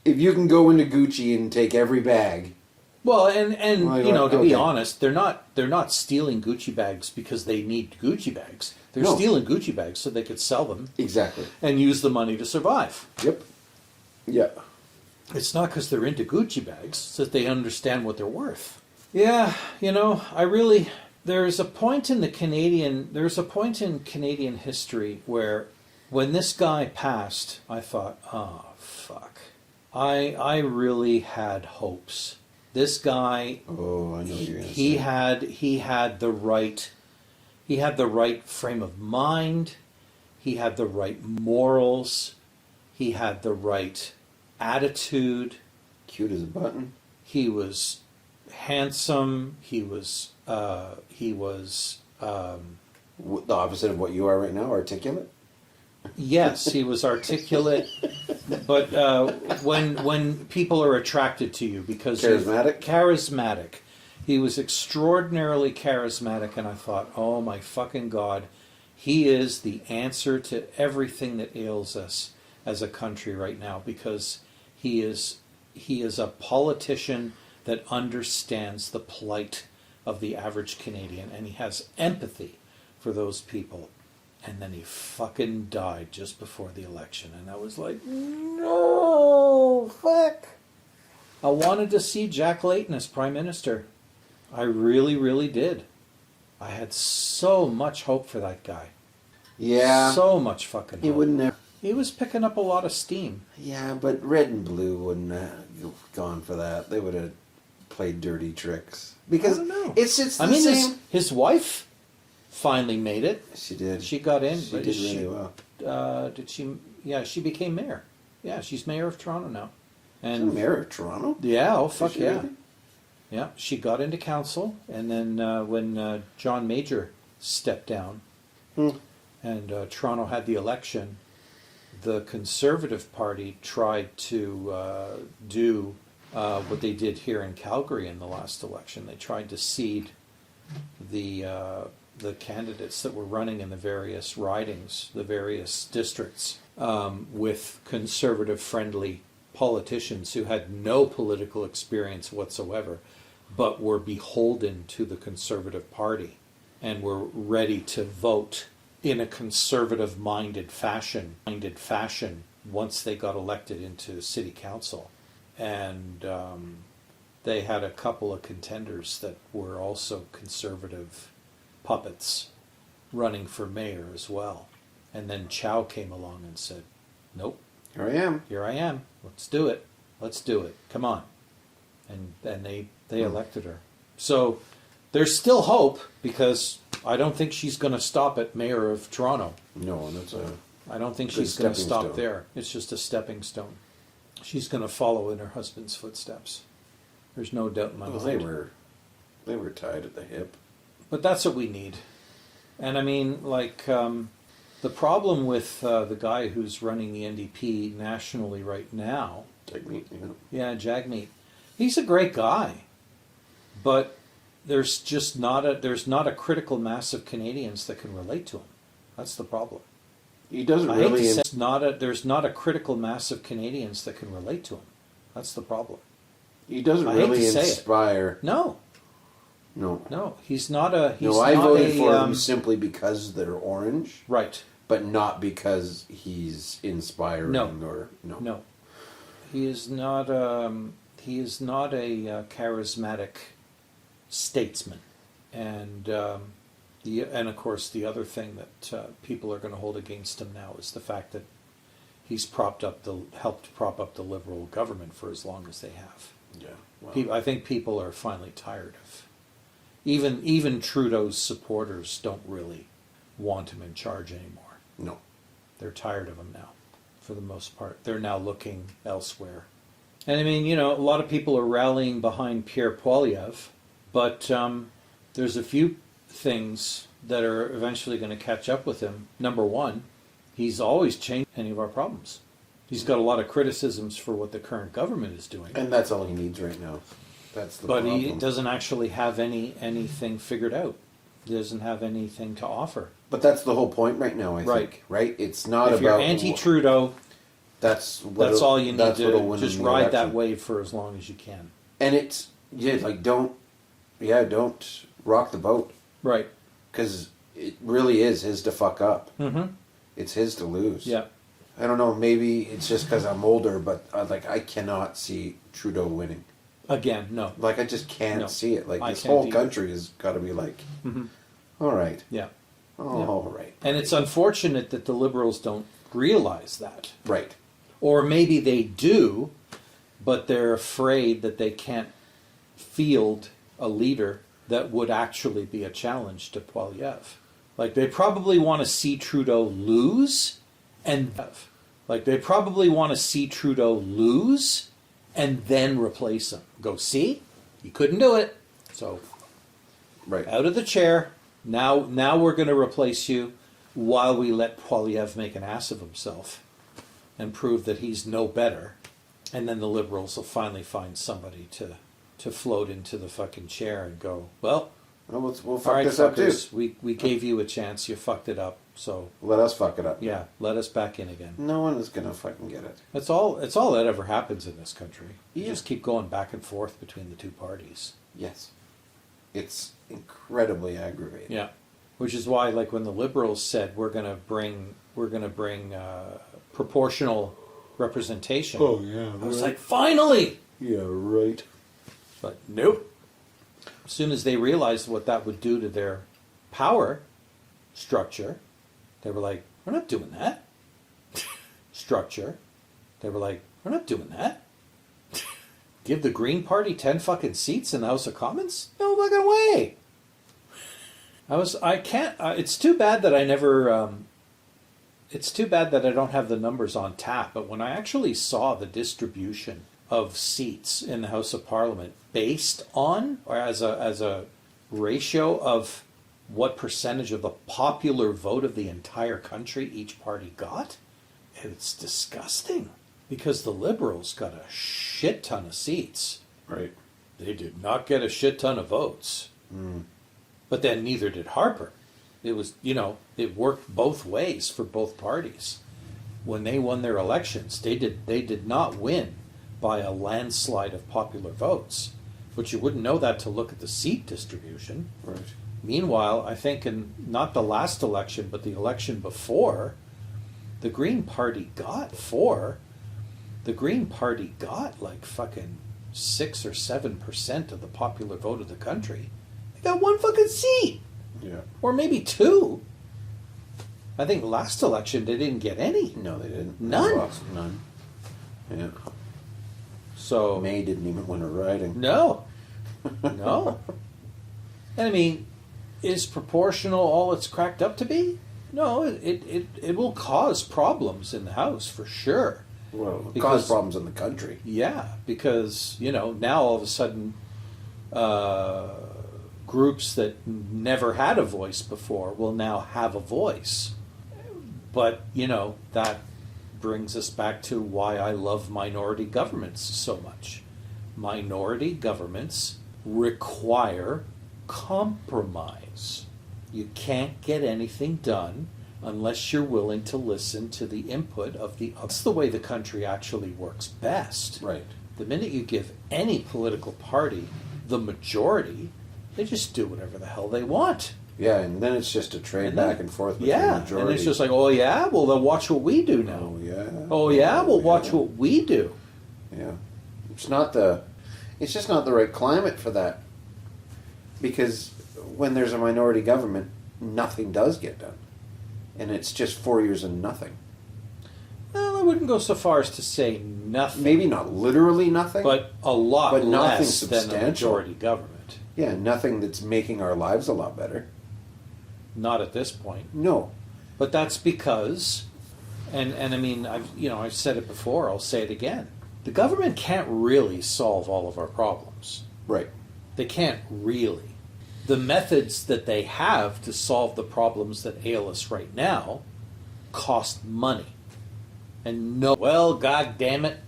if you can go into Gucci and take every bag, Well, and Well, you know, to be okay. honest, they're not stealing Gucci bags because they need Gucci bags. They're No. stealing Gucci bags so they could sell them exactly. and use the money to survive. Yep. Yeah. It's not because they're into Gucci bags; it's that they understand what they're worth. Yeah, you know, there's a point in Canadian history where, when this guy passed, I thought, oh fuck, I really had hopes. This guy, Oh, I know what you're gonna he say. had the right frame of mind. He had the right morals. He had the right attitude. Cute as a button. He was handsome. He was The opposite of what you are right now, articulate. yes, he was articulate. But when people are attracted to you because charismatic, he was extraordinarily charismatic, and I thought, oh my fucking God, he is the answer to everything that ails us as a country right now, because he is a politician that understands the plight of the average Canadian, and he has empathy for those people. And then he fucking died just before the election, and I was like, no, fuck. I wanted to see Jack Layton as Prime Minister. I really, really did. I had so much hope for that guy. Yeah. So much fucking hope. He wouldn't have. He was picking up a lot of steam. Yeah, but red and blue wouldn't have gone for that. They would have played dirty tricks because I don't know. it's the I mean, same. his wife finally made it. She did. She got in. She did really well. Did she? Yeah, she became mayor. Yeah, she's mayor of Toronto now. She's the mayor of Toronto. Yeah, oh fuck Is she yeah. really? Yeah, she got into council, and then when John Major stepped down, and Toronto had the election, the Conservative Party tried to do what they did here in Calgary in the last election. They tried to seed the candidates that were running in the various ridings, the various districts, with conservative-friendly politicians who had no political experience whatsoever, but were beholden to the Conservative Party and were ready to vote in a conservative-minded fashion once they got elected into city council. And they had a couple of contenders that were also conservative puppets running for mayor as well. And then Chow came along and said, nope, Here I am. here I am. Let's do it. Let's do it. Come on. And then they elected her. So there's still hope, because I don't think she's going to stop at mayor of Toronto. No, that's a I don't think Good she's going to stepping stop stone. there. It's just a stepping stone. She's going to follow in her husband's footsteps. There's no doubt in my well, mind. they were tied at the hip. But that's what we need. And I mean, like, the problem with the guy who's running the NDP nationally right now, Like me, you know. yeah, Jagmeet, he's a great guy, but there's just not a critical mass of Canadians that can relate to him. That's the problem. He doesn't I hate really. to say there's not a critical mass of Canadians that can relate to him. That's the problem. He doesn't I hate really to say it. inspire. No, No. he's not a. He's No, I not voted a, for him simply because they're orange, right. but not because he's inspiring No. or no. No, he is not. He is not a charismatic statesman, and and of course the other thing that people are going to hold against him now is the fact that he's helped prop up the Liberal government for as long as they have. Yeah. Well, I think people are finally tired of. Even Trudeau's supporters don't really want him in charge anymore. no. They're tired of him now, for the most part. They're now looking elsewhere. And I mean, a lot of people are rallying behind Pierre Poilievre, but there's a few things that are eventually going to catch up with him. Number one, he's always changed any of our problems. He's got a lot of criticisms for what the current government is doing, And that's all he needs right now. That's the but problem. he doesn't actually have anything figured out. He doesn't have anything to offer. But that's the whole point right now. I Right. think. Right. It's not If about. you're anti-Trudeau, That's that's all you need that's what'll to win just him the ride that election. wave for as long as you can. And it's don't rock the boat, Right. because it really is his to fuck up. Mm-hmm. It's his to lose. Yeah. I don't know. Maybe it's just because I'm older, but I cannot see Trudeau winning. Again, no. Like I just can't No, see it. Like I this can't whole either. country has got to be like, Mhm. all right, Yeah. all right, And it's unfortunate that the Liberals don't realize that. right. Or maybe they do, but they're afraid that they can't field a leader that would actually be a challenge to Poilievre. Like, they probably want to see Trudeau lose and then replace him. Go, see? You couldn't do it. So Right. out of the chair. Now we're going to replace you while we let Poilievre make an ass of himself and prove that he's no better. And then the Liberals will finally find somebody to float into the fucking chair and go, well, Well, we'll all fuck right, this up too. fuckers, we gave you a chance, you fucked it up, so Let us fuck it up. yeah, let us back in again. No one is gonna fucking get it. It's all that ever happens in this country. You Yeah. just keep going back and forth between the two parties. Yes. It's incredibly aggravating. Yeah, which is why, like, when the Liberals said we're gonna bring proportional representation, yeah. I was like, finally. yeah, right. But nope. As soon as they realized what that would do to their power structure, they were like, we're not doing that. Structure. They were like, we're not doing that. Give the Green Party 10 fucking seats in the House of Commons? No fucking way. It's too bad that I never, it's too bad that I don't have the numbers on tap, but when I actually saw the distribution of seats in the House of Parliament based on, or as a ratio of what percentage of the popular vote of the entire country each party got, it's disgusting. Because the Liberals got a shit ton of seats. Right. They did not get a shit ton of votes. But then neither did Harper. It was, it worked both ways for both parties. When they won their elections, they did not win by a landslide of popular votes. But you wouldn't know that to look at the seat distribution. Right. Meanwhile, I think in not the last election, but the election before, the Green Party got like fucking 6 or 7% of the popular vote of the country. They got one fucking seat. Yeah. Or maybe 2. I think last election they didn't get any. No, they didn't. None. They lost none. Yeah. So May didn't even win a riding. no. No. And I mean, is proportional all it's cracked up to be? No, it will cause problems in the House for sure. Well, it Because- caused problems in the country. Yeah, because, now all of a sudden groups that never had a voice before will now have a voice. But, that brings us back to why I love minority governments so much. Minority governments require compromise. You can't get anything done unless you're willing to listen to the input of the... That's the way the country actually works best. Right. The minute you give any political party the majority, they just do whatever the hell they want. Yeah, and then it's just a trade And then- back and forth with the Yeah, majority. and it's just like, oh yeah, well then watch what we do now. Oh yeah. Oh yeah, well watch yeah. what we do. Yeah. It's just not the right climate for that. Because when there's a minority government, nothing does get done. And it's just 4 years of nothing. Well, I wouldn't go so far as to say nothing, Maybe not literally nothing. but a lot But nothing less than a substantial. majority government. yeah, nothing that's making our lives a lot better. Not at this point. No. But that's because, and I mean, I've said it before, I'll say it again. The government can't really solve all of our problems. Right. They can't really. The methods that they have to solve the problems that ail us right now cost money. And well, god damn it,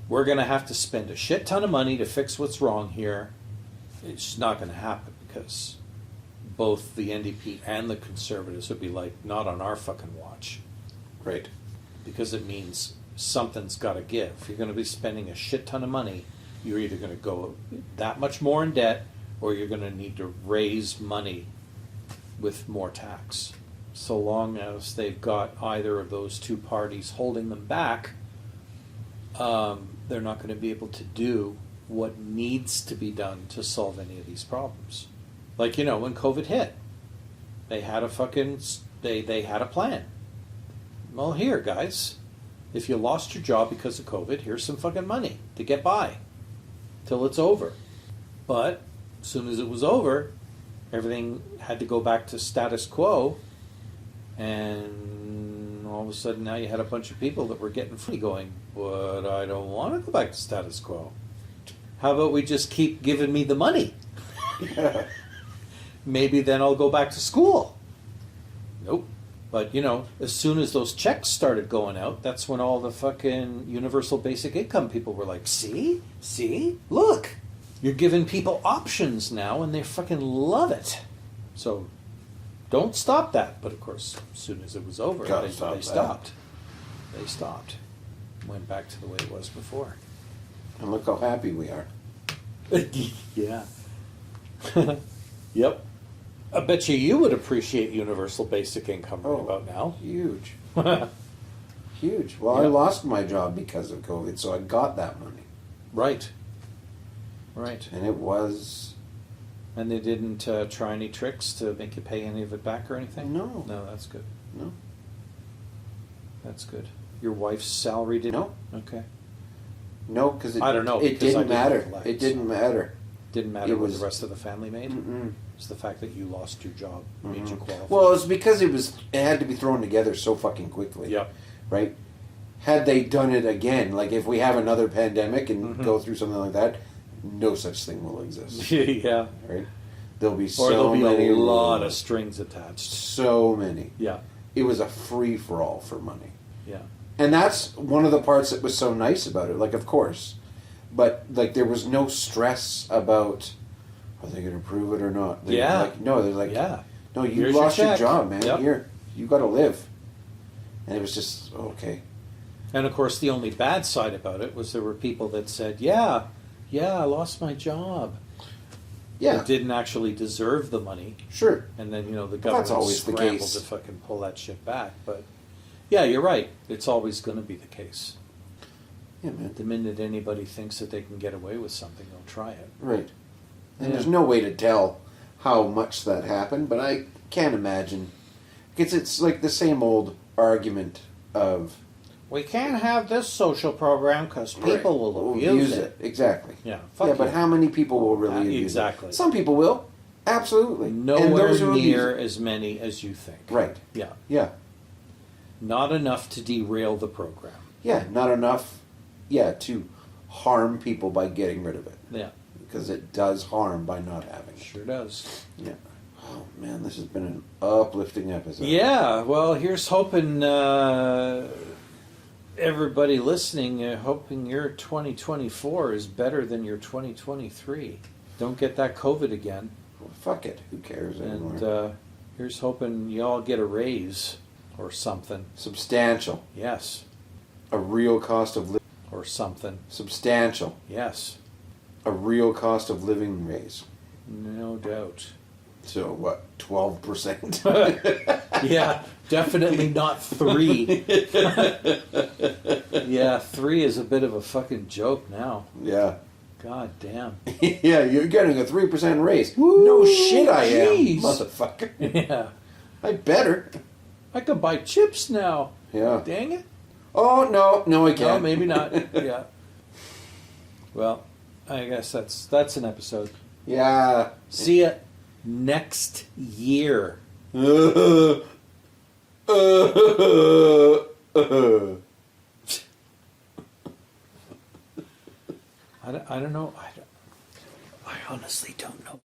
we're going to have to spend a shit ton of money to fix what's wrong here. It's just not going to happen because both the NDP and the Conservatives would be like, not on our fucking watch. Right. Because it means something's got to give. If you're going to be spending a shit ton of money, you're either going to go that much more in debt or you're going to need to raise money with more tax. So long as they've got either of those two parties holding them back, they're not going to be able to do what needs to be done to solve any of these problems. Like, when COVID hit, they had they had a plan. Well, here, guys, if you lost your job because of COVID, here's some fucking money to get by till it's over. But as soon as it was over, everything had to go back to status quo, and all of a sudden now you had a bunch of people that were getting free going, but I don't want to go back to status quo. How about we just keep giving me the money? Maybe then I'll go back to school. Nope. But, as soon as those checks started going out, that's when all the fucking universal basic income people were like, see, look, you're giving people options now and they fucking love it. So don't stop that. But of course, as soon as it was over, Gotta they stop that. stopped. They stopped. Went back to the way it was before. And look how happy we are. Yeah. Yep. I bet you would appreciate universal basic income right about now. Huge. Huge. Well, I Yeah. lost my job because of COVID, so I got that money. Right. Right. And it was... And they didn't try any tricks to make you pay any of it back or anything? No. No, that's good. No. That's good. Your wife's salary didn't? No. Okay. No, because I don't know, It because I didn't didn't matter. collect, It didn't matter. Didn't matter It what was- the rest of the family made? Mm-mm. It's the fact that you lost your job made you qualify. Well, it was because it had to be thrown together so fucking quickly. Yep. Right? Had they done it again, like if we have another pandemic and Mhm. go through something like that, no such thing will exist. Yeah. Right? There'll be Or so there'll be many a lot of rules. strings attached. So many. Yeah. It was a free for all for money. Yeah. And that's one of the parts that was so nice about it. Like, of course, but like there was no stress about are they going to approve it or not. They're Yeah. like, no, they're like, Yeah. no, you Here's lost your your check. job, man. Yep. Here, you got to live. And it was just okay. And of course, the only bad side about it was there were people that said, "Yeah, I lost my job." Yeah, That didn't actually deserve the money, sure. and then the Well, that's government always the scrambled case. to fucking pull that shit back. But yeah, you're right. It's always going to be the case. Yeah, man. The minute anybody thinks that they can get away with something, they'll try it. Right. And Yeah. there's no way to tell how much that happened, but I can't imagine. Because it's like the same old argument of We can't have this social program because people will abuse it. Exactly. Yeah, Yeah, fuck but you. how many people will really abuse exactly. it? Some people will. Absolutely. And Nowhere those who abuse near it. as many as you think. Right. Yeah. Yeah. Not enough to derail the program. Yeah, not enough, to harm people by getting rid of it. Yeah, Because it does harm by not having it. sure does. Yeah. Oh, man, this has been an uplifting episode. Yeah, well, here's hoping everybody listening, hoping your 2024 is better than your 2023. Don't get that COVID again. Well, fuck it. Who cares anymore? And here's hoping you all get a raise or something. Substantial. Yes, A real cost of living. or something. Substantial. Yes, A real cost of living raise. no doubt. So what? 12%. Yeah, definitely not 3. Yeah, 3 is a bit of a fucking joke now. Yeah. God damn. Yeah, you're getting a 3% raise. Woo, No shit, I jeez. am, motherfucker. Yeah. I better. I could buy chips now. Yeah. Dang it. Oh no, I No, can't. maybe not. Yeah. Well, I guess that's an episode. Yeah. See ya next year. I I don't know. I honestly don't know.